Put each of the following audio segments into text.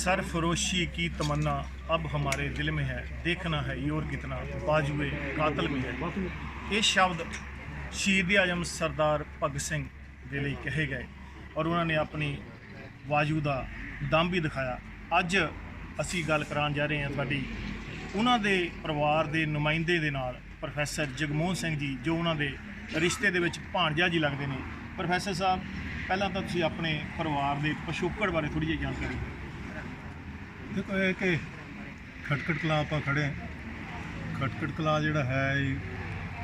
सरफरोशी की तमन्ना अब हमारे दिल में है, देखना है ये और कितना बाजुए कातल में है। ये शब्द शहीद आजम सरदार भगत सिंह ਦੇ ਲਈ ਕਹੇ ਗਏ ਔਰ ਉਹਨਾਂ ਨੇ ਆਪਣੀ ਬਾਜੂ ਦਾ ਦਮ ਵੀ ਦਿਖਾਇਆ। ਅੱਜ ਅਸੀਂ ਗੱਲ ਕਰਾਂ ਜਾ ਰਹੇ ਹਾਂ ਸਾਡੀ ਉਹਨਾਂ ਦੇ ਪਰਿਵਾਰ ਦੇ ਨੁਮਾਇੰਦੇ ਦੇ ਨਾਲ, ਪ੍ਰੋਫੈਸਰ ਜਗਮੋਹਨ ਸਿੰਘ ਜੀ, ਜੋ ਉਹਨਾਂ ਦੇ ਰਿਸ਼ਤੇ ਦੇ ਵਿੱਚ ਭਾਣਜਾ ਜੀ ਲੱਗਦੇ ਨੇ। ਪ੍ਰੋਫੈਸਰ ਸਾਹਿਬ, ਪਹਿਲਾਂ ਤਾਂ ਤੁਸੀਂ ਆਪਣੇ ਪਰਿਵਾਰ ਦੇ ਪਿਛੋਕੜ ਬਾਰੇ ਥੋੜੀ ਜਿਹੀ ਜਾਣਕਾਰੀ ਦਿਓ। ਦੇਖੋ ਇਹ ਕਿ ਖਟਕੜ ਕਲਾਂ ਆਪਾਂ ਖੜੇ ਹਾਂ। ਖਟਕੜ ਕਲਾਂ ਜਿਹੜਾ ਹੈ ਇਹ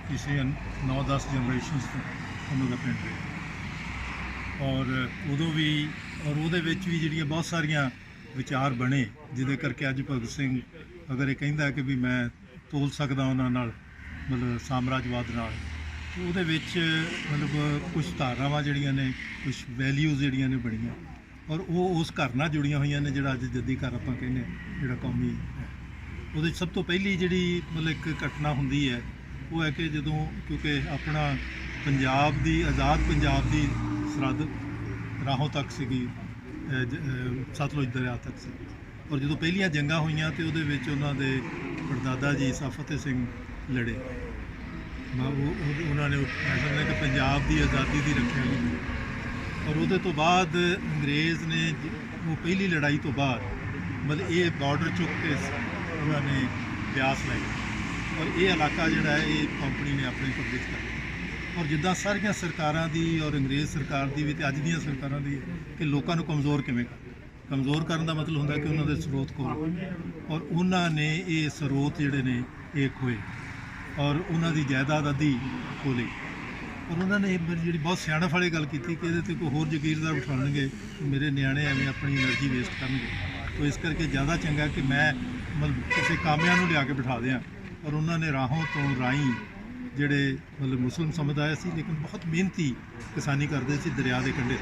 ਪਿਛਲੇ 9-10 ਜਨਰੇਸ਼ਨਸ ਤੋਂ ਉਹਨਾਂ ਦਾ ਪਿੰਡ ਹੈ ਔਰ ਉਦੋਂ ਵੀ ਔਰ ਉਹਦੇ ਵਿੱਚ ਵੀ ਜਿਹੜੀਆਂ ਬਹੁਤ ਸਾਰੀਆਂ ਵਿਚਾਰ ਬਣੇ, ਜਿਹਦੇ ਕਰਕੇ ਅੱਜ ਭਗਤ ਸਿੰਘ ਅਗਰ ਇਹ ਕਹਿੰਦਾ ਕਿ ਵੀ ਮੈਂ ਤੋਲ ਸਕਦਾ ਉਹਨਾਂ ਨਾਲ, ਮਤਲਬ ਸਾਮਰਾਜਵਾਦ ਨਾਲ, ਉਹਦੇ ਵਿੱਚ ਮਤਲਬ ਕੁਝ ਧਾਰਨਾਵਾਂ ਜਿਹੜੀਆਂ ਨੇ, ਕੁਝ ਵੈਲਿਊਜ਼ ਜਿਹੜੀਆਂ ਨੇ ਬਣੀਆਂ ਔਰ ਉਹ ਉਸ ਘਰ ਨਾਲ ਜੁੜੀਆਂ ਹੋਈਆਂ ਨੇ ਜਿਹੜਾ ਅੱਜ ਜੱਦੀ ਘਰ ਆਪਾਂ ਕਹਿੰਦੇ ਜਿਹੜਾ ਕੌਮੀ ਹੈ। ਉਹਦੇ ਸਭ ਤੋਂ ਪਹਿਲੀ ਜਿਹੜੀ ਮਤਲਬ ਇੱਕ ਘਟਨਾ ਹੁੰਦੀ ਹੈ ਉਹ ਹੈ ਕਿ ਜਦੋਂ, ਕਿਉਂਕਿ ਆਪਣਾ ਪੰਜਾਬ ਦੀ ਆਜ਼ਾਦ ਪੰਜਾਬ ਦੀ ਸਰਹੱਦ ਰਾਹੋਂ ਤੱਕ ਸੀਗੀ, ਸਤਲੁਜ ਦਰਿਆ ਤੱਕ ਸੀ ਔਰ ਜਦੋਂ ਪਹਿਲੀਆਂ ਜੰਗਾਂ ਹੋਈਆਂ ਤੇ ਉਹਦੇ ਵਿੱਚ ਉਹਨਾਂ ਦੇ ਪੜਦਾਦਾ ਜੀ ਸਰ ਫਤਿਹ ਸਿੰਘ ਲੜੇ। ਉਹਨਾਂ ਨੇ ਸਮਝਿਆ ਕਿ ਪੰਜਾਬ ਦੀ ਆਜ਼ਾਦੀ ਦੀ ਰੱਖਿਆ ਲਈ ਔਰ ਉਹਦੇ ਤੋਂ ਬਾਅਦ ਅੰਗਰੇਜ਼ ਨੇ ਉਹ ਪਹਿਲੀ ਲੜਾਈ ਤੋਂ ਬਾਅਦ ਮਤਲਬ ਇਹ ਬਾਰਡਰ ਚੁੱਕ ਕੇ ਉਹਨਾਂ ਨੇ ਬਿਆਸ ਲੈ ਗਏ ਔਰ ਇਹ ਇਲਾਕਾ ਜਿਹੜਾ ਹੈ ਇਹ ਕੰਪਨੀ ਨੇ ਆਪਣੇ ਕਬਜ਼ੇ 'ਚ ਕਰ ਲਿਆ। ਔਰ ਜਿੱਦਾਂ ਸਾਰੀਆਂ ਸਰਕਾਰਾਂ ਦੀ ਔਰ ਅੰਗਰੇਜ਼ ਸਰਕਾਰ ਦੀ ਵੀ ਤੇ ਅੱਜ ਦੀਆਂ ਸਰਕਾਰਾਂ ਦੀ ਕਿ ਲੋਕਾਂ ਨੂੰ ਕਮਜ਼ੋਰ ਕਿਵੇਂ ਕਮਜ਼ੋਰ ਕਰਨ ਦਾ ਮਤਲਬ ਹੁੰਦਾ ਕਿ ਉਹਨਾਂ ਦੇ ਸਰੋਤ ਖੋਲ੍ਹੋ ਔਰ ਉਹਨਾਂ ਨੇ ਇਹ ਸਰੋਤ ਜਿਹੜੇ ਨੇ ਇਹ ਖੋਏ ਔਰ ਉਹਨਾਂ ਦੀ ਜਾਇਦਾਦ ਅੱਧੀ ਖੋਲੀ ਔਰ ਉਹਨਾਂ ਨੇ ਜਿਹੜੀ ਬਹੁਤ ਸਿਆਣਪ ਵਾਲੀ ਗੱਲ ਕੀਤੀ ਕਿ ਇਹਦੇ 'ਤੇ ਕੋਈ ਹੋਰ ਜਾਗੀਰਦਾਰ ਬਿਠਾਉਣਗੇ, ਮੇਰੇ ਨਿਆਣੇ ਐਵੇਂ ਆਪਣੀ એનર્ਜੀ ਵੇਸਟ ਕਰਨਗੇ। ਤੋ ਇਸ ਕਰਕੇ ਜ਼ਿਆਦਾ ਚੰਗਾ ਕਿ ਮੈਂ ਮਤਲਬ ਕਿਸੇ ਕਾਮਿਆਂ ਨੂੰ ਲਿਆ ਕੇ ਬਿਠਾ ਦਿਆਂ ਔਰ ਉਹਨਾਂ ਨੇ ਰਾਹੋਂ ਤੋਂ ਰਾਹੀਂ ਜਿਹੜੇ ਮਤਲਬ ਮੁਸਲਿਮ ਸਮੁਦਾਇ ਸੀ ਲੇਕਿਨ ਬਹੁਤ ਮਿਹਨਤੀ ਕਿਸਾਨੀ ਕਰਦੇ ਸੀ ਦਰਿਆ ਦੇ ਕੰਢੇ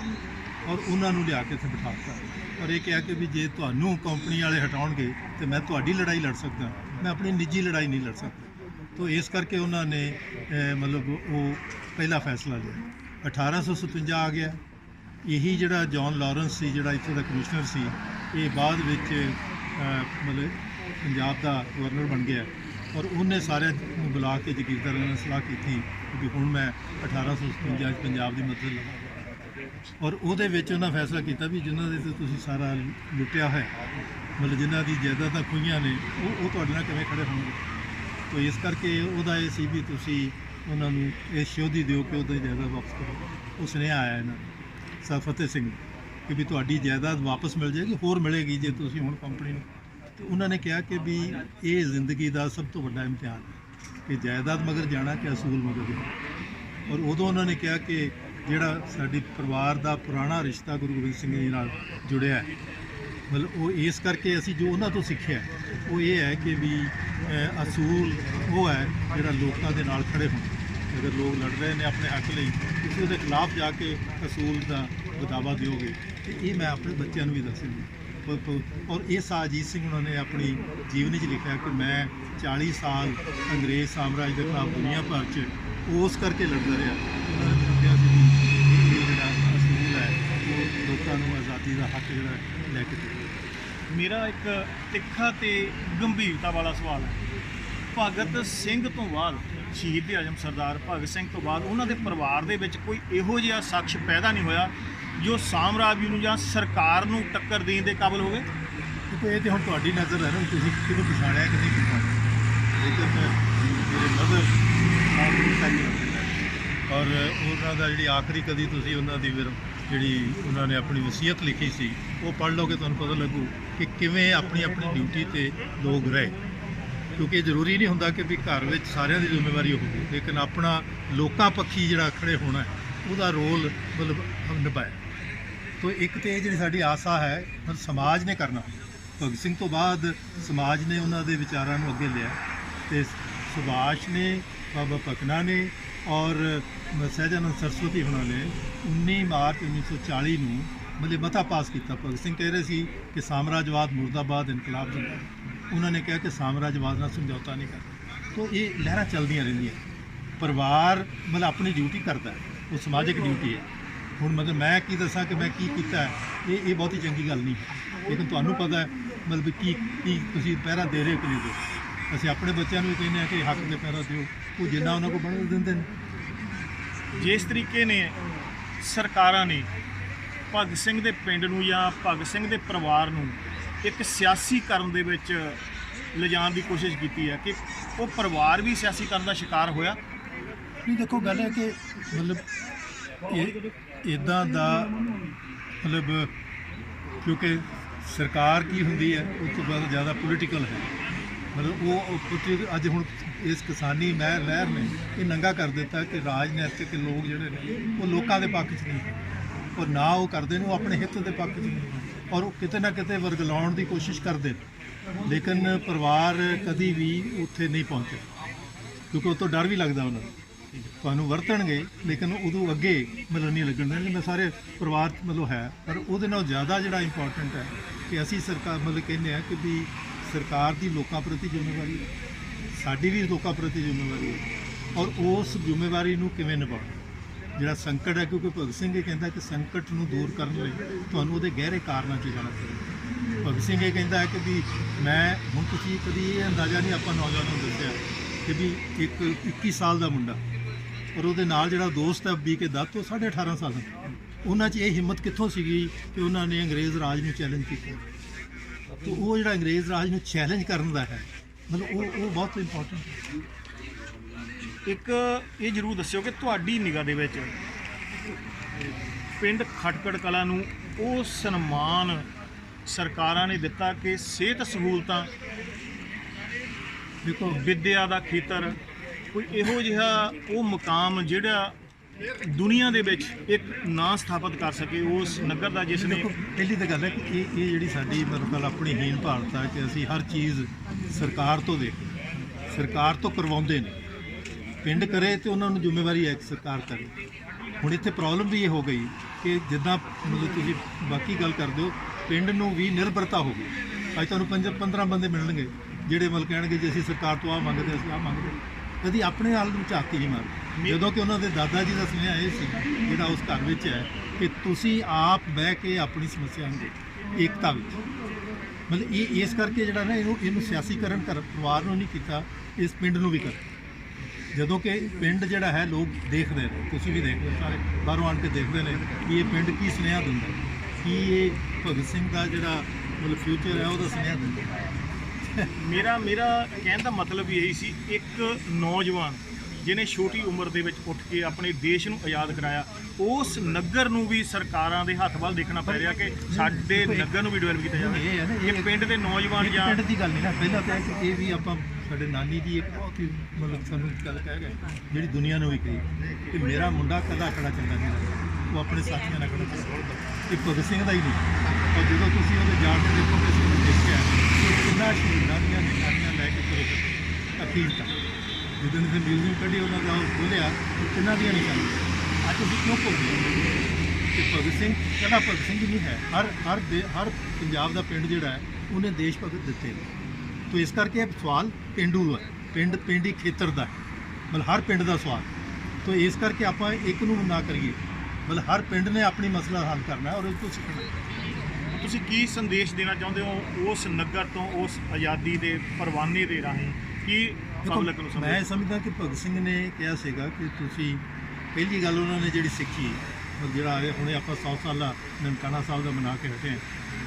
ਔਰ ਉਹਨਾਂ ਨੂੰ ਲਿਆ ਕੇ ਇੱਥੇ ਬਿਠਾ ਦਿੱਤਾ ਔਰ ਇਹ ਕਿਹਾ ਕਿ ਵੀ ਜੇ ਤੁਹਾਨੂੰ ਕੰਪਨੀ ਵਾਲੇ ਹਟਾਉਣਗੇ ਤਾਂ ਮੈਂ ਤੁਹਾਡੀ ਲੜਾਈ ਲੜ ਸਕਦਾ, ਮੈਂ ਆਪਣੀ ਨਿੱਜੀ ਲੜਾਈ ਨਹੀਂ ਲੜ ਸਕਦਾ। ਤੋ ਇਸ ਕਰਕੇ ਉਹਨਾਂ ਨੇ ਮਤਲਬ ਉਹ ਪਹਿਲਾ ਫੈਸਲਾ ਲਿਆ। 1857 ਆ ਗਿਆ। ਇਹੀ ਜਿਹੜਾ ਜੌਨ ਲਾਰੈਂਸ ਸੀ ਜਿਹੜਾ ਇੱਥੋਂ ਦਾ ਕਮਿਸ਼ਨਰ ਸੀ, ਇਹ ਬਾਅਦ ਵਿੱਚ ਮਤਲਬ ਪੰਜਾਬ ਦਾ ਗਵਰਨਰ ਬਣ ਗਿਆ ਔਰ ਉਹਨੇ ਸਾਰਿਆਂ ਨੂੰ ਬੁਲਾ ਕੇ ਜਾਗੀਰਦਾਰਾਂ ਨਾਲ ਸਲਾਹ ਕੀਤੀ ਕਿ ਹੁਣ ਮੈਂ 1857 'ਚ ਪੰਜਾਬ ਦੀ ਮਦਦ ਲਵਾਂ ਔਰ ਉਹਦੇ ਵਿੱਚ ਉਹਨਾਂ ਫੈਸਲਾ ਕੀਤਾ ਵੀ ਜਿਨ੍ਹਾਂ ਦੇ ਤੇ ਤੁਸੀਂ ਸਾਰਾ ਲੁੱਟਿਆ ਹੋਇਆ, ਮਤਲਬ ਜਿਨ੍ਹਾਂ ਦੀ ਜਾਇਦਾਦਾਂ ਖੋਈਆਂ ਨੇ, ਉਹ ਤੁਹਾਡੇ ਨਾਲ ਕਿਵੇਂ ਖੜੇ ਹੋਣਗੇ। ਤੋ ਇਸ ਕਰਕੇ ਉਹਦਾ ਇਹ ਸੀ ਵੀ ਤੁਸੀਂ ਉਹਨਾਂ ਨੂੰ ਇਹ ਸ਼ੋਧੀ ਦਿਓ ਕਿ ਉਹਦੀ ਜਾਇਦਾਦ ਵਾਪਸ ਕਰੋ। ਉਹ ਸੁਨੇਹਾ ਆਇਆ ਇਹਨਾਂ ਸਰ ਫਤਿਹ ਸਿੰਘ ਕਿ ਵੀ ਤੁਹਾਡੀ ਜਾਇਦਾਦ ਵਾਪਸ ਮਿਲ ਜਾਏਗੀ, ਹੋਰ ਮਿਲੇਗੀ ਜੇ ਤੁਸੀਂ ਹੁਣ ਕੰਪਨੀ ਨੂੰ। ਤੇ ਉਹਨਾਂ ਨੇ ਕਿਹਾ ਕਿ ਵੀ ਇਹ ਜ਼ਿੰਦਗੀ ਦਾ ਸਭ ਤੋਂ ਵੱਡਾ ਇਮਤਿਹਾਨ ਹੈ ਕਿ ਜਾਇਦਾਦ ਮਗਰ ਜਾਣਾ ਕਿ ਅਸੂਲ ਮਗਰ ਜਾਣਾ। ਔਰ ਉਦੋਂ ਉਹਨਾਂ ਨੇ ਕਿਹਾ ਕਿ ਜਿਹੜਾ ਸਾਡੀ ਪਰਿਵਾਰ ਦਾ ਪੁਰਾਣਾ ਰਿਸ਼ਤਾ ਗੁਰੂ ਗੋਬਿੰਦ ਸਿੰਘ ਜੀ ਨਾਲ ਜੁੜਿਆ ਹੈ, ਮਤਲਬ ਉਹ ਇਸ ਕਰਕੇ ਅਸੀਂ ਜੋ ਉਹਨਾਂ ਤੋਂ ਸਿੱਖਿਆ ਉਹ ਇਹ ਹੈ ਕਿ ਵੀ ਅਸੂਲ ਉਹ ਹੈ ਜਿਹੜਾ ਲੋਕਾਂ ਦੇ ਨਾਲ ਖੜੇ ਹੋਣ। ਅਗਰ ਲੋਕ ਲੜ ਰਹੇ ਨੇ ਆਪਣੇ ਹੱਕ ਲਈ, ਤੁਸੀਂ ਉਹਦੇ ਖਿਲਾਫ ਜਾ ਕੇ ਅਸੂਲ ਦਾ ਬਦਾਵਾ ਦਿਓਗੇ। ਤੇ ਇਹ ਮੈਂ ਆਪਣੇ ਬੱਚਿਆਂ ਨੂੰ ਵੀ ਦੱਸਾਂਗੀ। ਔਰ ਇਹ ਅਜੀਤ ਸਿੰਘ ਉਹਨਾਂ ਨੇ ਆਪਣੀ ਜੀਵਨੀ 'ਚ ਲਿਖਿਆ ਕਿ ਮੈਂ 40 ਸਾਲ ਅੰਗਰੇਜ਼ ਸਾਮਰਾਜ ਦੇ ਖਿਲਾਫ ਦੁਨੀਆ ਭਰ 'ਚ ਉਸ ਕਰਕੇ ਲੜਦਾ ਰਿਹਾ। ਉਹਨਾਂ ਨੇ ਮੈਨੂੰ ਕਿਹਾ ਸੀ ਵੀ ਇਹ ਜਿਹੜਾ ਅਸੂਲ ਹੈ ਉਹ ਲੋਕਾਂ ਨੂੰ ਆਜ਼ਾਦੀ ਦਾ ਹੱਕ ਜਿਹੜਾ ਲੈ ਕੇ ਦੇ। ਮੇਰਾ ਇੱਕ ਤਿੱਖਾ ਤੇ ਗੰਭੀਰਤਾ ਵਾਲਾ ਸਵਾਲ ਹੈ। ਭਗਤ ਸਿੰਘ ਤੋਂ ਬਾਅਦ, ਸ਼ਹੀਦ ਆਜਮ ਸਰਦਾਰ ਭਗਤ ਸਿੰਘ ਤੋਂ ਬਾਅਦ ਉਹਨਾਂ ਦੇ ਪਰਿਵਾਰ ਦੇ ਵਿੱਚ ਕੋਈ ਇਹੋ ਜਿਹਾ ਸ਼ਖਸ ਪੈਦਾ ਨਹੀਂ ਹੋਇਆ ਜੋ ਸਾਮਰਾਜ ਨੂੰ ਜਾਂ ਸਰਕਾਰ ਨੂੰ ਟੱਕਰ ਦੇਣ ਦੇ ਕਾਬਿਲ ਹੋਵੇ। ਕਿਉਂਕਿ ਇਹ ਤਾਂ ਹੁਣ ਤੁਹਾਡੀ ਨਜ਼ਰ ਹੈ ਨਾ, ਤੁਸੀਂ ਕਿਹਨੂੰ ਪਛਾਣਿਆ ਕਿ ਨਹੀਂ ਪਛਾਣਿਆ। ਲੇਕਿਨ ਮੇਰੇ ਮਦਰ ਔਰ ਉਹਨਾਂ ਦਾ ਜਿਹੜੀ ਆਖਰੀ ਕਦੀ ਤੁਸੀਂ ਉਹਨਾਂ ਦੀ ਜਿਹੜੀ ਉਹਨਾਂ ਨੇ ਆਪਣੀ ਵਸੀਅਤ ਲਿਖੀ ਸੀ ਉਹ ਪੜ੍ਹ ਲਓਗੇ, ਤੁਹਾਨੂੰ ਪਤਾ ਲੱਗੂ ਕਿ ਕਿਵੇਂ ਆਪਣੀ ਡਿਊਟੀ 'ਤੇ ਲੋਕ ਰਹੇ। ਕਿਉਂਕਿ ਜ਼ਰੂਰੀ ਨਹੀਂ ਹੁੰਦਾ ਕਿ ਵੀ ਘਰ ਵਿੱਚ ਸਾਰਿਆਂ ਦੀ ਜ਼ਿੰਮੇਵਾਰੀ ਹੋਵੇ, ਲੇਕਿਨ ਆਪਣਾ ਲੋਕਾਂ ਪੱਖੀ ਜਿਹੜਾ ਖੜੇ ਹੋਣਾ ਉਹਦਾ ਰੋਲ ਮਤਲਬ ਨਿਭਾਇਆ। ਤੋ ਇੱਕ ਤਾਂ ਇਹ ਜਿਹੜੀ ਸਾਡੀ ਆਸਾ ਹੈ ਮਤਲਬ ਸਮਾਜ ਨੇ ਕਰਨਾ। ਭਗਤ ਸਿੰਘ ਤੋਂ ਬਾਅਦ ਸਮਾਜ ਨੇ ਉਹਨਾਂ ਦੇ ਵਿਚਾਰਾਂ ਨੂੰ ਅੱਗੇ ਲਿਆ ਤੇ ਸੁਭਾਸ਼ ਨੇ, ਬਾਬਾ ਭਕਨਾ ਨੇ ਔਰ ਸਹਿਜਾਨੰਦ ਸਰਸਵਤੀ ਹੋਣਾ ਨੇ 19 ਮਾਰਚ 1940 ਨੂੰ ਮਤਲਬ ਮਤਾ ਪਾਸ ਕੀਤਾ। ਭਗਤ ਸਿੰਘ ਕਹਿ ਰਹੇ ਸੀ ਕਿ ਸਾਮਰਾਜਵਾਦ ਮੁਰਦਾਬਾਦ, ਇਨਕਲਾਬ ਜਿੰਦਾਬਾਦ। ਉਹਨਾਂ ਨੇ ਕਿਹਾ ਕਿ ਸਾਮਰਾਜਵਾਦ ਨਾਲ ਸਮਝੌਤਾ ਨਹੀਂ ਕਰਨਾ। ਤੋ ਇਹ ਲਹਿਰਾਂ ਚੱਲਦੀਆਂ ਰਹਿੰਦੀਆਂ। ਪਰਿਵਾਰ ਮਤਲਬ ਆਪਣੀ ਡਿਊਟੀ ਕਰਦਾ, ਉਹ ਸਮਾਜਿਕ ਡਿਊਟੀ ਹੈ। ਹੁਣ ਮਤਲਬ ਮੈਂ ਕੀ ਦੱਸਾਂ ਕਿ ਮੈਂ ਕੀ ਕੀਤਾ ਹੈ। ਇਹ ਬਹੁਤੀ ਚੰਗੀ ਗੱਲ ਨਹੀਂ ਹੈ। ਲੇਕਿਨ ਤੁਹਾਨੂੰ ਪਤਾ ਹੈ ਮਤਲਬ ਕੀ ਤੁਸੀਂ ਪਹਿਰਾ ਦੇ ਰਹੇ ਹੋ ਕਿ ਨਹੀਂ ਦਿਓ। ਅਸੀਂ ਆਪਣੇ ਬੱਚਿਆਂ ਨੂੰ ਵੀ ਕਹਿੰਦੇ ਹਾਂ ਕਿ ਹੱਕ ਦੇ ਪਹਿਰਾ ਦਿਓ, ਉਹ ਜਿੰਨਾ ਉਹਨਾਂ ਕੋਲ ਬਣ ਦਿੰਦੇ ਨੇ। ਜਿਸ ਤਰੀਕੇ ਨੇ ਸਰਕਾਰਾਂ ਨੇ ਭਗਤ ਸਿੰਘ ਦੇ ਪਿੰਡ ਨੂੰ ਜਾਂ ਭਗਤ ਸਿੰਘ ਦੇ ਪਰਿਵਾਰ ਨੂੰ ਇੱਕ ਸਿਆਸੀਕਰਨ ਦੇ ਵਿੱਚ ਲਿਜਾਣ ਦੀ ਕੋਸ਼ਿਸ਼ ਕੀਤੀ ਹੈ ਕਿ ਉਹ ਪਰਿਵਾਰ ਵੀ ਸਿਆਸੀਕਰਨ ਦਾ ਸ਼ਿਕਾਰ ਹੋਇਆ। ਨਹੀਂ ਦੇਖੋ ਗੱਲ ਹੈ ਕਿ ਮਤਲਬ ਇੱਦਾਂ ਦਾ ਮਤਲਬ ਕਿਉਂਕਿ ਸਰਕਾਰ ਕੀ ਹੁੰਦੀ ਹੈ ਉਸ ਤੋਂ ਬਾਅਦ ਜ਼ਿਆਦਾ ਪੋਲੀਟੀਕਲ ਹੈ। ਮਤਲਬ ਉਹ ਅੱਜ ਹੁਣ ਇਸ ਕਿਸਾਨੀ ਲਹਿਰ ਨੇ ਇਹ ਨੰਗਾ ਕਰ ਦਿੱਤਾ ਕਿ ਰਾਜਨੀਤਿਕ ਲੋਕ ਜਿਹੜੇ ਨੇ ਉਹ ਲੋਕਾਂ ਦੇ ਪੱਖ 'ਚ ਨਹੀਂ, ਔਰ ਨਾ ਉਹ ਕਰਦੇ ਨੇ, ਉਹ ਆਪਣੇ ਹਿੱਤ ਦੇ ਪੱਖ 'ਚ ਨਹੀਂ, ਔਰ ਉਹ ਕਿਤੇ ਨਾ ਕਿਤੇ ਵਰਗਲਾਉਣ ਦੀ ਕੋਸ਼ਿਸ਼ ਕਰਦੇ ਨੇ। ਲੇਕਿਨ ਪਰਿਵਾਰ ਕਦੀ ਵੀ ਉੱਥੇ ਨਹੀਂ ਪਹੁੰਚੇ ਕਿਉਂਕਿ ਉਹ ਤੋਂ ਡਰ ਵੀ ਲੱਗਦਾ ਉਹਨਾਂ ਨੂੰ। ਤੁਹਾਨੂੰ ਵਰਤਣਗੇ ਲੇਕਿਨ ਉਦੋਂ ਅੱਗੇ ਮਤਲਬ ਨਹੀਂ ਲੱਗਣ ਦੇਣਗੇ। ਮੈਂ ਸਾਰੇ ਪਰਿਵਾਰ 'ਚ ਮਤਲਬ ਹੈ, ਪਰ ਉਹਦੇ ਨਾਲ ਜ਼ਿਆਦਾ ਜਿਹੜਾ ਇੰਪੋਰਟੈਂਟ ਹੈ ਕਿ ਅਸੀਂ ਸਰਕਾਰ ਮਤਲਬ ਕਹਿੰਦੇ ਹਾਂ ਕਿ ਵੀ ਸਰਕਾਰ ਦੀ ਲੋਕਾਂ ਪ੍ਰਤੀ ਜ਼ਿੰਮੇਵਾਰੀ ਹੈ, ਸਾਡੀ ਵੀ ਲੋਕਾਂ ਪ੍ਰਤੀ ਜ਼ਿੰਮੇਵਾਰੀ ਹੈ, ਔਰ ਉਸ ਜ਼ਿੰਮੇਵਾਰੀ ਨੂੰ ਕਿਵੇਂ ਨਿਭਾਉਣਾ। ਜਿਹੜਾ ਸੰਕਟ ਹੈ, ਕਿਉਂਕਿ ਭਗਤ ਸਿੰਘ ਇਹ ਕਹਿੰਦਾ ਕਿ ਸੰਕਟ ਨੂੰ ਦੂਰ ਕਰਨ ਲਈ ਤੁਹਾਨੂੰ ਉਹਦੇ ਗਹਿਰੇ ਕਾਰਨਾਂ 'ਚ ਜਾਣਾ ਚਾਹੀਦਾ। ਭਗਤ ਸਿੰਘ ਇਹ ਕਹਿੰਦਾ ਹੈ ਕਿ ਵੀ ਮੈਂ ਹੁਣ ਤੁਸੀਂ ਕਦੀ ਇਹ ਅੰਦਾਜ਼ਾ ਨਹੀਂ ਆਪਾਂ ਨੌਜਵਾਨਾਂ ਨੂੰ ਦੱਸਿਆ ਕਿ ਵੀ ਇੱਕ 21 ਸਾਲ ਦਾ ਮੁੰਡਾ ਔਰ ਉਹਦੇ ਨਾਲ ਜਿਹੜਾ ਦੋਸਤ ਹੈ ਬੀ ਕੇ ਦੱਤ ਉਹ 18.5 ਸਾਲ ਦਾ, ਉਹਨਾਂ 'ਚ ਇਹ ਹਿੰਮਤ ਕਿੱਥੋਂ ਸੀਗੀ ਕਿ ਉਹਨਾਂ ਨੇ ਅੰਗਰੇਜ਼ ਰਾਜ ਨੂੰ ਚੈਲੰਜ ਕੀਤਾ। ਤੇ ਉਹ ਜਿਹੜਾ ਅੰਗਰੇਜ਼ ਰਾਜ ਨੂੰ ਚੈਲੰਜ ਕਰਨ ਦਾ ਹੈ ਮਤਲਬ ਉਹ ਬਹੁਤ ਇੰਪੋਰਟੈਂਟ ਹੈ। ਇੱਕ ਇਹ ਜ਼ਰੂਰ ਦੱਸਿਓ ਕਿ ਤੁਹਾਡੀ ਨਿਗਾਹ ਦੇ ਵਿੱਚ ਪਿੰਡ ਖਟਕੜ ਕਲਾਂ ਨੂੰ ਉਹ ਸਨਮਾਨ ਸਰਕਾਰਾਂ ਨੇ ਦਿੱਤਾ ਕਿ ਸਿਹਤ ਸਹੂਲਤਾਂ, ਦੇਖੋ ਵਿੱਦਿਆ ਦਾ ਖੇਤਰ, ਕੋਈ ਇਹੋ ਜਿਹਾ ਉਹ ਮੁਕਾਮ ਜਿਹੜਾ ਦੁਨੀਆ ਦੇ ਵਿੱਚ ਇੱਕ ਨਾਂ ਸਥਾਪਿਤ ਕਰ ਸਕੇ ਉਸ ਨਗਰ ਦਾ ਜਿਸ ਨੇ। ਦੇਖੋ ਪਹਿਲੀ ਤਾਂ ਗੱਲ ਹੈ ਕਿ ਇਹ ਜਿਹੜੀ ਸਾਡੀ ਮਤਲਬ ਆਪਣੀ ਹੀਨ ਭਾਰਤ ਹੈ ਕਿ ਅਸੀਂ ਹਰ ਚੀਜ਼ ਸਰਕਾਰ ਤੋਂ ਸਰਕਾਰ ਤੋਂ ਕਰਵਾਉਂਦੇ ਨੇ। ਪਿੰਡ ਕਰੇ ਤੇ ਉਹਨਾਂ ਨੂੰ ਜ਼ਿੰਮੇਵਾਰੀ ਹੈ ਕਿ ਸਰਕਾਰ ਕਰੇ। ਹੁਣ ਇੱਥੇ ਪ੍ਰੋਬਲਮ ਵੀ ਇਹ ਹੋ ਗਈ ਕਿ ਜਿੱਦਾਂ ਮਤਲਬ ਤੁਸੀਂ ਬਾਕੀ ਗੱਲ ਕਰਦੇ ਹੋ, ਪਿੰਡ ਨੂੰ ਵੀ ਨਿਰਭਰਤਾ ਹੋ ਗਈ। ਅੱਜ ਤੁਹਾਨੂੰ 15 ਬੰਦੇ ਮਿਲਣਗੇ ਜਿਹੜੇ ਮਤਲਬ ਕਹਿਣਗੇ ਜੇ ਅਸੀਂ ਸਰਕਾਰ ਤੋਂ ਆਹ ਮੰਗਦੇ, ਅਸੀਂ ਆਹ ਮੰਗਦੇ, ਕਦੀ ਆਪਣੇ ਹਾਲ ਨੂੰ ਝਾਕ ਨਹੀਂ ਮਾਰਦੇ। ਜਦੋਂ ਕਿ ਉਹਨਾਂ ਦੇ ਦਾਦਾ ਜੀ ਦਾ ਸੁਨੇਹਾ ਇਹ ਸੀ ਜਿਹੜਾ ਉਸ ਘਰ ਵਿੱਚ ਹੈ ਕਿ ਤੁਸੀਂ ਆਪ ਬਹਿ ਕੇ ਆਪਣੀ ਸਮੱਸਿਆ ਨੂੰ ਏਕਤਾ ਵਿੱਚ ਮਤਲਬ ਇਸ ਕਰਕੇ ਜਿਹੜਾ ਨਾ ਇਹਨੂੰ ਸਿਆਸੀਕਰਨ ਪਰਿਵਾਰ ਨੂੰ ਨਹੀਂ ਕੀਤਾ, ਇਸ ਪਿੰਡ ਨੂੰ ਵੀ ਕਰ। ਜਦੋਂ ਕਿ ਪਿੰਡ ਜਿਹੜਾ ਹੈ ਲੋਕ ਦੇਖਦੇ ਨੇ, ਤੁਸੀਂ ਵੀ ਦੇਖਦੇ, ਸਾਰੇ ਬਾਹਰੋਂ ਆਣ ਕੇ ਦੇਖਦੇ ਨੇ ਕਿ ਇਹ ਪਿੰਡ ਕੀ ਸੁਨੇਹਾ ਦਿੰਦਾ, ਕੀ ਇਹ ਭਗਤ ਸਿੰਘ ਦਾ ਜਿਹੜਾ ਮਤਲਬ ਫਿਊਚਰ ਹੈ ਉਹਦਾ ਸੁਨੇਹਾ ਦਿੰਦਾ। ਮੇਰਾ ਕਹਿਣ ਦਾ ਮਤਲਬ ਵੀ ਇਹੀ ਸੀ, ਇੱਕ ਨੌਜਵਾਨ ਜਿਹਨੇ ਛੋਟੀ ਉਮਰ ਦੇ ਵਿੱਚ ਉੱਠ ਕੇ ਆਪਣੇ ਦੇਸ਼ ਨੂੰ ਆਜ਼ਾਦ ਕਰਾਇਆ, ਉਸ ਨਗਰ ਨੂੰ ਵੀ ਸਰਕਾਰਾਂ ਦੇ ਹੱਥ ਵੱਲ ਦੇਖਣਾ ਪੈ ਰਿਹਾ ਕਿ ਸਾਡੇ ਨਗਰ ਨੂੰ ਵੀ ਡਿਵੈਲਪ ਕੀਤਾ ਜਾਵੇ। ਇਹ ਪਿੰਡ ਦੇ ਨੌਜਵਾਨ ਜਾਂ ਪਿੰਡ ਦੀ ਗੱਲ ਨਹੀਂ ਨਾ, ਪਹਿਲਾਂ ਤਾਂ ਇਹ ਵੀ ਆਪਾਂ ਸਾਡੇ ਨਾਨੀ ਜੀ ਇੱਕ ਬਹੁਤ ਹੀ ਮਤਲਬ ਸਾਨੂੰ ਗੱਲ ਕਹਿ ਗਏ ਜਿਹੜੀ ਦੁਨੀਆ ਨੂੰ ਵੀ ਕਹੀ ਕਿ ਮੇਰਾ ਮੁੰਡਾ ਇਕੱਲਾ ਖੜਾ ਚੱਲਦਾ ਨਹੀਂ ਰਹਿੰਦਾ, ਉਹ ਆਪਣੇ ਸਾਥੀਆਂ ਨਾਲ ਖੜਾ ਚੱਲਦਾ। ਇਹ ਭਗਤ ਸਿੰਘ ਦਾ ਹੀ ਨਹੀਂ, ਔਰ ਜਦੋਂ ਤੁਸੀਂ ਉਹਦੇ ਜਾਣ ਕੇ ਦੇਖੋਗੇ ਅਸੀਂ ਉਹਨੂੰ ਦੇਖਿਆ ਕਿ ਕਿੰਨਾ ਸ਼ਹੀਦਾਂ ਦੀਆਂ ਨਿਸ਼ਾਨੀਆਂ ਲੈ ਕੇ ਤੁਰੇ ਅਖੀਰ ਤੱਕ। ਜਦੋਂ ਇਹਨੇ ਮਿਊਜ਼ੀਅਮ ਕੱਢੀ ਉਹਨਾਂ ਦਾ ਖੋਲ੍ਹਿਆ ਕਿੰਨਾ ਦੀਆਂ ਨਿਸ਼ਾਨੀਆਂ। ਅੱਜ ਤੁਸੀਂ ਕਿਉਂ ਭੁੱਲ ਗਏ ਕਿ ਭਗਤ ਸਿੰਘ ਇਕੱਲਾ ਭਗਤ ਸਿੰਘ ਹੀ ਨਹੀਂ ਹੈ, ਹਰ ਪੰਜਾਬ ਦਾ ਪਿੰਡ ਜਿਹੜਾ ਹੈ ਉਹਨੇ ਦੇਸ਼ ਭਗਤ ਦਿੱਤੇ ਨੇ। ਤੋ ਇਸ ਕਰਕੇ ਇਹ ਸਵਾਲ ਪੇਂਡੂ ਹੈ, ਪਿੰਡੀ ਖੇਤਰ ਦਾ ਮਤਲਬ ਹਰ ਪਿੰਡ ਦਾ ਸਵਾਲ। ਤੋ ਇਸ ਕਰਕੇ ਆਪਾਂ ਇੱਕ ਨੂੰ ਨਾ ਕਰੀਏ, ਮਤਲਬ ਹਰ ਪਿੰਡ ਨੇ ਆਪਣੀ ਮਸਲਾ ਹੱਲ ਕਰਨਾ ਔਰ ਉਸ ਤੋਂ ਸਿੱਖਣਾ। ਤੁਸੀਂ ਕੀ ਸੰਦੇਸ਼ ਦੇਣਾ ਚਾਹੁੰਦੇ ਹੋ ਉਸ ਨਗਰ ਤੋਂ, ਉਸ ਆਜ਼ਾਦੀ ਦੇ ਪਰਵਾਨੇ ਦੇ ਰਾਹੀਂ? ਕੀ ਪਬਲਿਕ ਨੂੰ ਸਮਝਾਉਣਾ? ਮੈਂ ਸਮਝਦਾ ਕਿ ਭਗਤ ਸਿੰਘ ਨੇ ਕਿਹਾ ਸੀਗਾ ਕਿ ਤੁਸੀਂ ਪਹਿਲੀ ਗੱਲ ਉਹਨਾਂ ਨੇ ਜਿਹੜੀ ਸਿੱਖੀ ਜਿਹੜਾ ਹੁਣੇ ਆਪਾਂ 100 ਸਾਲਾ ਨਨਕਾਣਾ ਸਾਹਿਬ ਦਾ ਮਨਾ ਕੇ ਹਟੇ,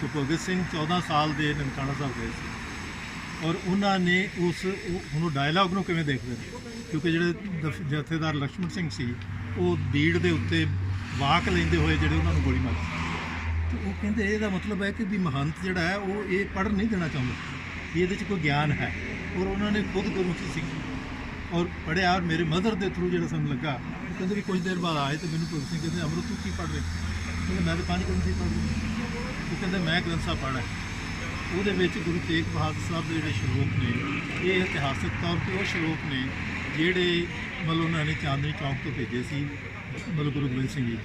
ਤਾਂ ਭਗਤ ਸਿੰਘ 14 ਸਾਲ ਦੇ ਨਨਕਾਣਾ ਸਾਹਿਬ ਗਏ ਸੀ ਔਰ ਉਹਨਾਂ ਨੇ ਉਹਨੂੰ ਡਾਇਲਾਗ ਨੂੰ ਕਿਵੇਂ ਦੇਖਦੇ ਨੇ, ਕਿਉਂਕਿ ਜਿਹੜੇ ਜਥੇਦਾਰ ਲక్ష్మణ ਸਿੰਘ ਸੀ ਉਹ ਬੀੜ ਦੇ ਉੱਤੇ ਵਾਕ ਲੈਂਦੇ ਹੋਏ ਜਿਹੜੇ ਉਹਨਾਂ ਨੂੰ ਗੋਲੀ ਮਾਰੀ। ਤੇ ਉਹ ਕਹਿੰਦੇ ਇਹਦਾ ਮਤਲਬ ਹੈ ਕਿ ਵੀ ਮਹੰਤ ਜਿਹੜਾ ਹੈ ਉਹ ਇਹ ਪੜ੍ਹਨ ਨਹੀਂ ਦੇਣਾ ਚਾਹੁੰਦਾ ਕਿ ਇਹਦੇ 'ਚ ਕੋਈ ਗਿਆਨ ਹੈ, ਔਰ ਉਹਨਾਂ ਨੇ ਖੁਦ ਗੁਰਮੁਖੀ ਸਿੱਖੀ ਔਰ ਪੜ੍ਹਿਆ। ਔਰ ਮੇਰੇ ਮਦਰ ਦੇ ਥਰੂ ਜਿਹੜਾ ਸਾਨੂੰ ਲੱਗਾ, ਉਹ ਕਹਿੰਦੇ ਵੀ ਕੁਝ ਦੇਰ ਬਾਅਦ ਆਏ ਤੇ ਮੈਨੂੰ ਭਗਤ ਸਿੰਘ ਕਹਿੰਦੇ ਅਮਰਤ ਤੂੰ ਕੀ ਪੜ੍ਹ ਰਹੇ? ਕਹਿੰਦੇ ਮੈਂ ਤਾਂ 5 ਗ੍ਰੰਥੀ ਪੜ੍ਹ ਰਿਹਾ। ਉਹ ਕਹਿੰਦੇ ਮੈਂ ਗ੍ਰੰਥ ਸਾਹਿਬ ਪੜ੍ਹਿਆ, ਉਹਦੇ ਵਿੱਚ ਗੁਰੂ ਤੇਗ ਬਹਾਦਰ ਸਾਹਿਬ ਦੇ ਜਿਹੜੇ ਸ਼ਲੋਕ ਨੇ ਇਹ ਇਤਿਹਾਸਕ ਤੌਰ 'ਤੇ ਉਹ ਸ਼ਲੋਕ ਨੇ ਜਿਹੜੇ ਮਤਲਬ ਉਹਨਾਂ ਨੇ ਚਾਂਦਨੀ ਚੌਕ ਤੋਂ ਭੇਜੇ ਸੀ ਮਤਲਬ ਗੁਰੂ ਗੋਬਿੰਦ ਸਿੰਘ ਜੀ।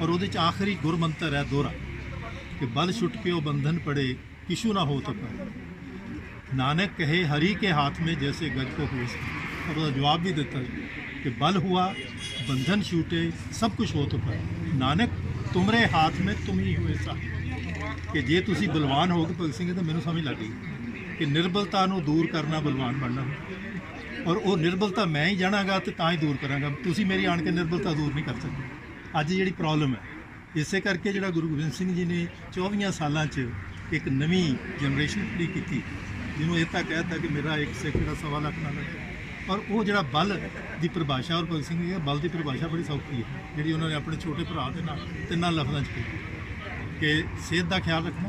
ਔਰ ਉਹਦੇ 'ਚ ਆਖਰੀ ਗੁਰਮੰਤਰ ਹੈ ਦੋਹਰਾ ਕਿ ਬਲ ਛੁੱਟ ਕੇ ਉਹ ਬੰਧਨ ਪੜੇ ਕਿਛੂ ਨਾ ਹੋ ਤਕਾ, ਨਾਨਕ ਕਹੇ ਹਰੀ ਕੇ हाथ में जैसे गज को होश। और उसका जवाब भी देता है कि बल हुआ बंधन छूटे सब कुछ हो तो पाए, नानक ਤੁਮਰੇ ਹੱਥ में तुम ही हुए साहिब ਕਿ ਜੇ ਤੁਸੀਂ ਬਲਵਾਨ ਹੋ ਕੇ ਭਗਤ ਸਿੰਘ ਤਾਂ ਮੈਨੂੰ ਸਮਝ ਲੱਗ ਗਈ ਕਿ ਨਿਰਬਲਤਾ ਨੂੰ ਦੂਰ ਕਰਨਾ ਬਲਵਾਨ ਬਣਨਾ, ਔਰ ਉਹ ਨਿਰਬਲਤਾ ਮੈਂ ਹੀ ਜਾਣਾਂਗਾ ਤੇ ਤਾਂ ਹੀ ਦੂਰ ਕਰਾਂਗਾ। ਤੁਸੀਂ ਮੇਰੀ ਆਣ ਕੇ ਨਿਰਬਲਤਾ ਦੂਰ ਨਹੀਂ ਕਰ ਸਕਦੇ। ਅੱਜ ਜਿਹੜੀ ਪ੍ਰੋਬਲਮ ਹੈ, ਇਸੇ ਕਰਕੇ ਜਿਹੜਾ ਗੁਰੂ ਗੋਬਿੰਦ ਸਿੰਘ ਜੀ ਨੇ 24 ਸਾਲਾਂ 'ਚ ਇੱਕ ਨਵੀਂ ਜਨਰੇਸ਼ਨ ਖੜੀ ਕੀਤੀ, ਜਿਹਨੂੰ ਇਹ ਤਾਂ ਕਹਿਤਾ ਕਿ ਮੇਰਾ ਇੱਕ ਸਿੱਖ ਦਾ 1.25 ਲੱਖ ਨਾਲ ਹੈ। ਔਰ ਉਹ ਜਿਹੜਾ ਬਲ ਦੀ ਪਰਿਭਾਸ਼ਾ, ਔਰ ਭਗਤ ਸਿੰਘ ਜੀ ਬਲ ਦੀ ਪਰਿਭਾਸ਼ਾ ਬੜੀ ਸੌਖੀ ਹੈ, ਜਿਹੜੀ ਉਹਨਾਂ ਨੇ ਆਪਣੇ ਛੋਟੇ ਭਰਾ ਦੇ ਨਾਲ 3 ਲਫ਼ਜ਼ਾਂ 'ਚ ਕਹੀ ਕਿ ਸਿਹਤ ਦਾ ਖਿਆਲ ਰੱਖਣਾ,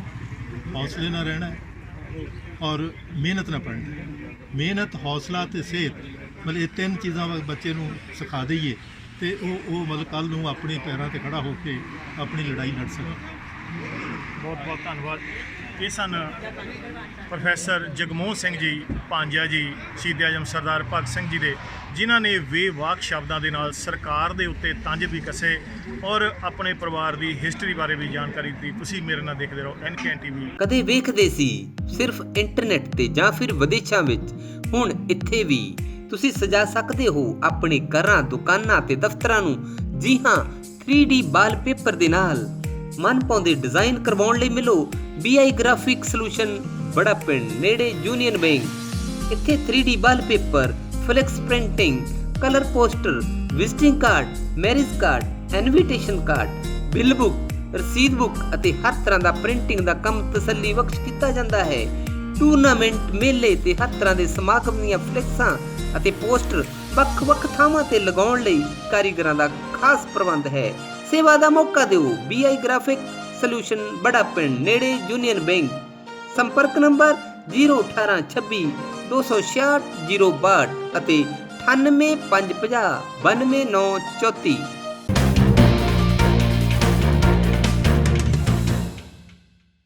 ਹੌਸਲੇ ਨਾਲ ਰਹਿਣਾ ਔਰ ਮਿਹਨਤ ਨਾਲ ਪੜ੍ਹਨਾ। ਮਿਹਨਤ, ਹੌਸਲਾ ਤੇ ਸਿਹਤ, ਮਤਲਬ ਇਹ 3 ਚੀਜ਼ਾਂ ਬੱਚੇ ਨੂੰ ਸਿਖਾ ਦਈਏ ਤੇ ਉਹ ਮਤਲਬ ਕੱਲ੍ਹ ਨੂੰ ਆਪਣੇ ਪੈਰਾਂ ਤੇ ਖੜਾ ਹੋ ਕੇ ਆਪਣੀ ਲੜਾਈ ਲੜ ਸਕੇ। ਬਹੁਤ ਬਹੁਤ ਧੰਨਵਾਦ। ਇਹ ਸਨ ਪ੍ਰੋਫੈਸਰ ਜਗਮੋਹਨ ਸਿੰਘ ਜੀ ਭਾਂਜਾ ਜੀ, ਸ਼ਹੀਦ ਆਜ਼ਮ ਸਰਦਾਰ ਭਗਤ ਸਿੰਘ ਜੀ ਦੇ, ਜਿਨ੍ਹਾਂ ਨੇ ਬੇਵਾਕ ਸ਼ਬਦਾਂ ਦੇ ਨਾਲ ਸਰਕਾਰ ਦੇ ਉੱਤੇ ਤੰਜ ਵੀ ਕੱਸੇ ਔਰ ਆਪਣੇ ਪਰਿਵਾਰ ਦੀ ਹਿਸਟਰੀ ਬਾਰੇ ਵੀ ਜਾਣਕਾਰੀ ਦਿੱਤੀ। ਤੁਸੀਂ ਮੇਰੇ ਨਾਲ ਦੇਖਦੇ ਰਹੋ NKN TV। ਕਦੇ ਵੇਖਦੇ ਸੀ ਸਿਰਫ ਇੰਟਰਨੈਟ ਤੇ ਜਾਂ ਫਿਰ ਵਿਦੇਸ਼ਾਂ ਵਿੱਚ, ਹੁਣ ਇੱਥੇ ਵੀ ਤੁਸੀਂ ਸਜਾ ਸਕਦੇ ਹੋ ਆਪਣੇ ਘਰਾਂ, ਦੁਕਾਨਾਂ ਤੇ ਦਫ਼ਤਰਾਂ ਨੂੰ। ਜੀ ਹਾਂ, 3D ਵਾਲਪੇਪਰ ਦੇ ਨਾਲ ਮਨਪਾਉਂਦੇ ਡਿਜ਼ਾਈਨ ਕਰਵਾਉਣ ਲਈ ਮਿਲੋ BI ਗ੍ਰਾਫਿਕ ਸੋਲੂਸ਼ਨ, ਬੜਾ ਪਿੰਡ ਨੇੜੇ ਯੂਨੀਅਨ ਬੈਂਕ। ਇੱਥੇ 3D wallpaper, flex printing, colour poster, visiting card, marriage card, invitation card, bill book, ਰਸੀਦ ਬੁੱਕ ਅਤੇ ਹਰ ਤਰ੍ਹਾਂ ਦਾ ਪ੍ਰਿੰਟਿੰਗ ਦਾ ਕੰਮ ਤਸੱਲੀ ਬਖਸ਼ ਕੀਤਾ ਜਾਂਦਾ ਹੈ। ਟੂਰਨਾਮੈਂਟ, ਮੇਲੇ ਤੇ ਹਰ ਤਰ੍ਹਾਂ ਦੇ ਸਮਾਗਮ ਦੀਆਂ ਫਲੈਕਸਾਂ ਅਤੇ ਪੋਸਟਰ ਵੱਖ-ਵੱਖ ਥਾਵਾਂ ਤੇ ਲਗਾਉਣ ਲਈ ਕਾਰੀਗਰਾਂ ਦਾ ਖਾਸ ਪ੍ਰਬੰਧ ਹੈ। ਸੇਵਾ ਦਾ ਮੌਕਾ ਦਿਓ। BI ਗ੍ਰਾਫਿਕ ਸੋਲੂਸ਼ਨ, ਬੜਾ ਪਿੰਡ ਨੇੜੇ ਯੂਨੀਅਨ ਬੈਂਕ। ਸੰਪਰਕ ਨੰਬਰ 01826 266 062 ਅਤੇ 98 550 92934।